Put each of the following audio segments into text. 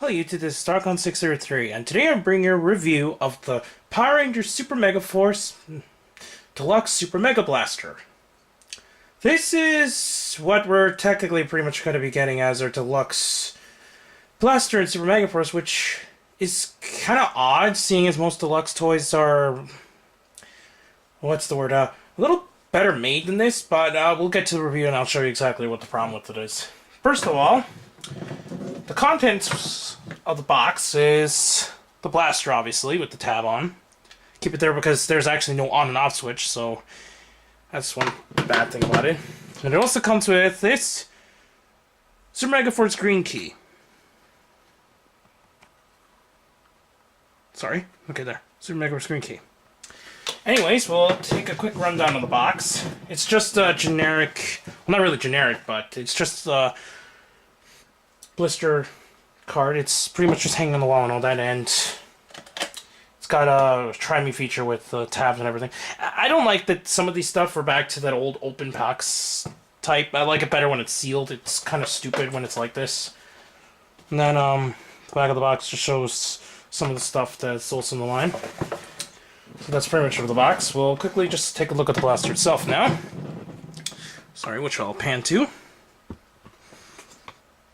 Hello YouTube, this is Starcon603, and today I'm bringing you a review of the Power Rangers Super Megaforce Deluxe Super Mega Blaster. This is what we're technically pretty much going to be getting as our Deluxe Blaster in Super Megaforce, which is kind of odd, seeing as most Deluxe toys are, a little better made than this, but we'll get to the review and I'll show you exactly what the problem with it is. First of all, the contents of the box is the blaster, obviously, with the tab on. Keep it there because there's actually no on and off switch, so that's one bad thing about it. And it also comes with this Super Megaforce green key. Sorry, okay there. Super Megaforce green key. Anyways, we'll take a quick rundown of the box. It's just a generic, well, not really generic, but it's just a blister card. It's pretty much just hanging on the wall and all that, and it's got a try me feature with tabs and everything. I don't like that some of these stuff are back to that old open box type. I like it better when it's sealed. It's kind of stupid when it's like this. And then the back of the box just shows some of the stuff that's also in the line. So that's pretty much for the box. We'll quickly just take a look at the blaster itself now. Sorry, which I'll pan to.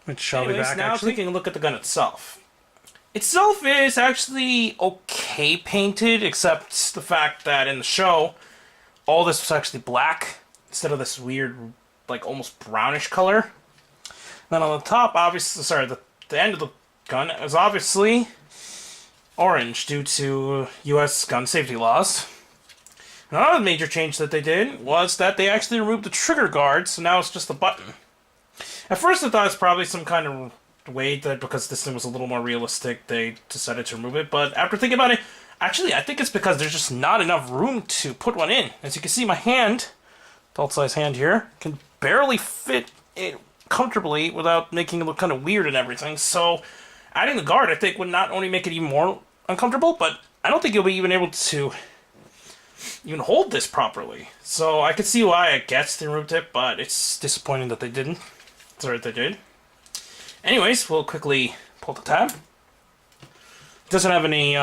Which I'll be back now actually. Taking a look at the gun itself. Itself is actually okay painted, except the fact that in the show, all this was actually black instead of this weird, like almost brownish color. Then on the top, obviously, sorry, the end of the gun is obviously orange due to U.S. gun safety laws. Another major change that they did was that they actually removed the trigger guard, so now it's just a button. At first I thought it's probably some kind of way that because this thing was a little more realistic, they decided to remove it, but after thinking about it, actually I think it's because there's just not enough room to put one in. As you can see, my hand, adult size hand here, can barely fit it comfortably without making it look kind of weird and everything, so adding the guard I think would not only make it even more uncomfortable, but I don't think you'll be even able to even hold this properly. So I could see why I guess they removed it, but it's disappointing that they didn't. Sorry, they did. Anyways, we'll quickly pull the tab. It doesn't have any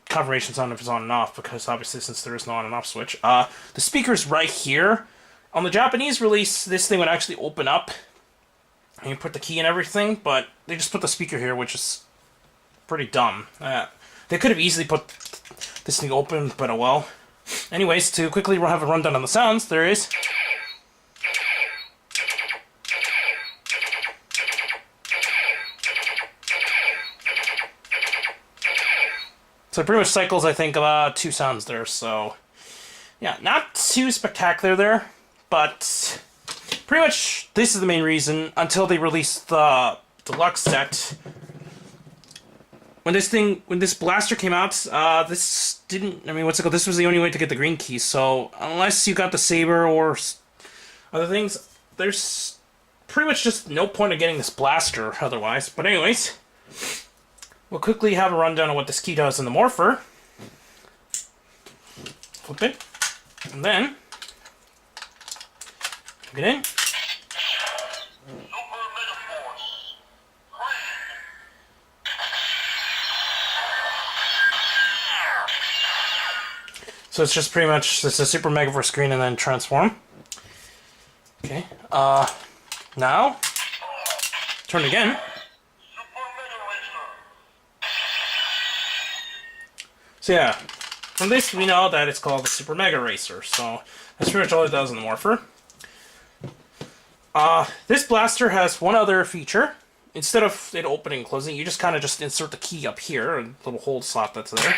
confirmations on if it's on and off, because obviously since there is no on and off switch. The speaker's right here. On the Japanese release, this thing would actually open up and you put the key and everything, but they just put the speaker here, which is pretty dumb. They could have easily put this thing open, but oh well. Anyways, to quickly have a rundown on the sounds, there is so it pretty much cycles, I think, about 2 sounds there, so yeah, not too spectacular there, but pretty much this is the main reason until they released the deluxe set. When this blaster came out, this didn't, this was the only way to get the green key, so unless you got the saber or other things, there's pretty much just no point of getting this blaster otherwise. But anyways, we'll quickly have a rundown of what this key does in the morpher. Flip it, and then plug it in. So it's just pretty much, it's a Super Megaforce screen and then transform. Okay, now, turn it again. So yeah, from this we know that it's called the Super Mega Racer, so that's pretty much all it does in the morpher. This blaster has one other feature. Instead of it opening and closing, you just kind of just insert the key up here, a little hold slot that's there.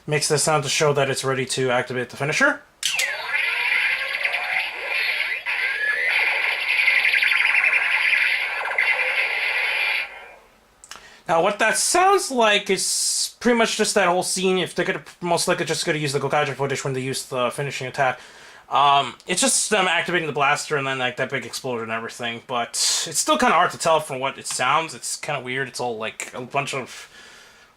Makes this sound to show that it's ready to activate the finisher. Now what that sounds like is pretty much just that whole scene. If they're most likely just going to use the Gokaiger footage when they use the finishing attack. It's just them activating the blaster and then like that big explosion and everything. But it's still kind of hard to tell from what it sounds. It's kind of weird. It's all like a bunch of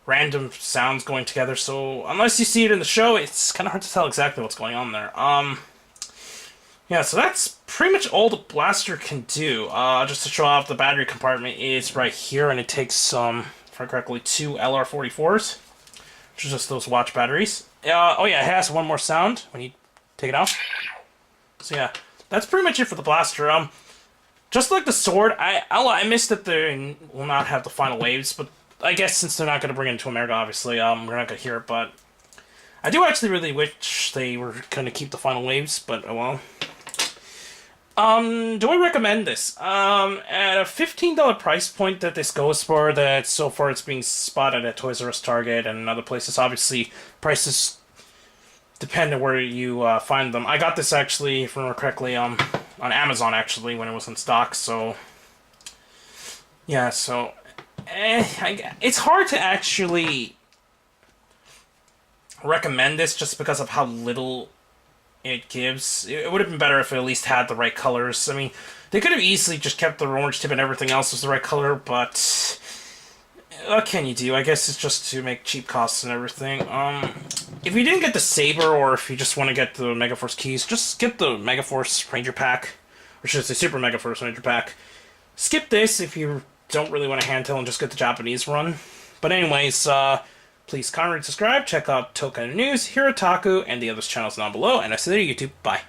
random sounds going together, so unless you see it in the show, it's kind of hard to tell exactly what's going on there. Yeah, so that's pretty much all the blaster can do. Just to show off, the battery compartment is right here, and it takes, if I remember correctly, 2 LR44s, which is just those watch batteries. Oh yeah, it has one more sound when you take it out. So yeah, that's pretty much it for the blaster. Just like the sword, I missed that they will not have the final waves, but I guess since they're not going to bring it into America, obviously, we're not going to hear it, but I do actually really wish they were going to keep the final waves, but oh well. Do I recommend this? At a $15 price point that this goes for, that so far it's being spotted at Toys R Us, Target, and other places. Obviously, prices depend on where you find them. I got this actually, if I remember correctly, on Amazon actually when it was in stock. So yeah, so it's hard to actually recommend this just because of how little it gives. It would have been better if it at least had the right colors. I mean, they could have easily just kept the orange tip and everything else was the right color, but what can you do? I guess it's just to make cheap costs and everything. If you didn't get the Saber, or if you just want to get the Megaforce keys, just get the Megaforce Ranger Pack, which is the Super Megaforce Ranger Pack. Skip this if you don't really want a handheld and just get the Japanese run. But anyways, please comment and subscribe, check out Token News, Hirotaku, and the other channels down below, and I'll see you later, YouTube. Bye.